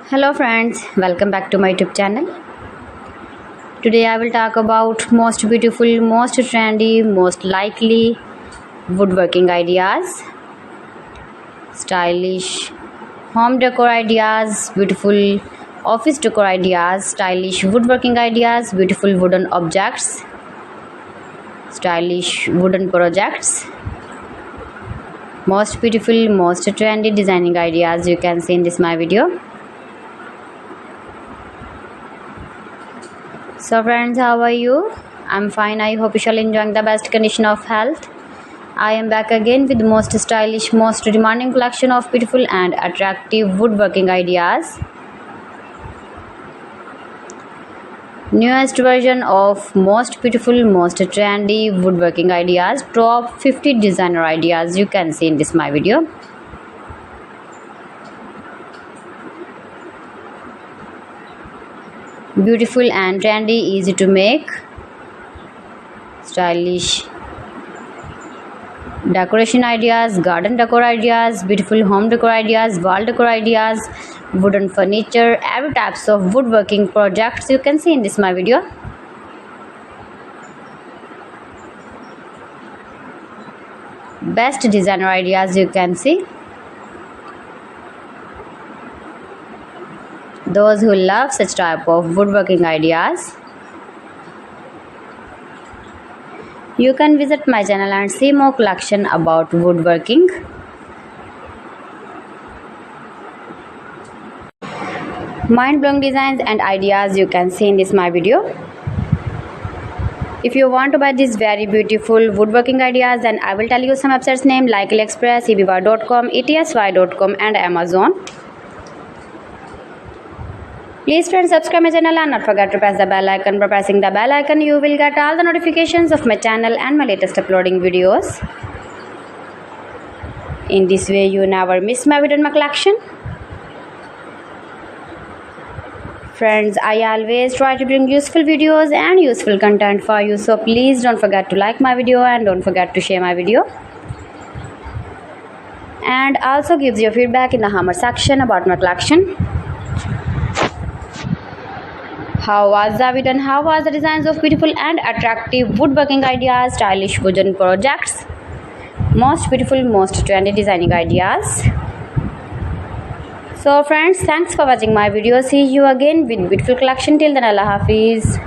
Hello friends, welcome back to my YouTube channel. Today I will talk about most beautiful, most trendy, most likely woodworking ideas, stylish home decor ideas, beautiful office decor ideas, stylish woodworking ideas, beautiful wooden objects, stylish wooden projects, most beautiful, most trendy designing ideas you can see in this my video. So friends, how are you? I'm fine. I hope you shall enjoying the best condition of health. I am back again with the most stylish, most demanding collection of beautiful and attractive woodworking ideas. Newest version of most beautiful, most trendy woodworking ideas. Top 50 designer ideas you can see in this my video. Beautiful and trendy, easy to make, stylish decoration ideas, garden decor ideas, beautiful home decor ideas, wall decor ideas, wooden furniture, every types of woodworking projects you can see in this my video. Best designer ideas you can see. Those who love such type of woodworking ideas, you can visit my channel and see more collection about woodworking. Mind-blowing designs and ideas you can see in this my video. If you want to buy these very beautiful woodworking ideas, then I will tell you some websites name like AliExpress, eBay.com, ETSY.com and Amazon. Please friends, subscribe my channel and not forget to press the bell icon. By pressing the bell icon, you will get all the notifications of my channel and my latest uploading videos. In this way, you never miss my video in my collection. Friends, I always try to bring useful videos and useful content for you. So please don't forget to like my video and don't forget to share my video. And also gives your feedback in the comment section about my collection. How was the video and how was the designs of beautiful and attractive woodworking ideas, stylish wooden projects, most beautiful, most trendy designing ideas. So friends, thanks for watching my video. See you again with beautiful collection. Till then, Allah Hafiz.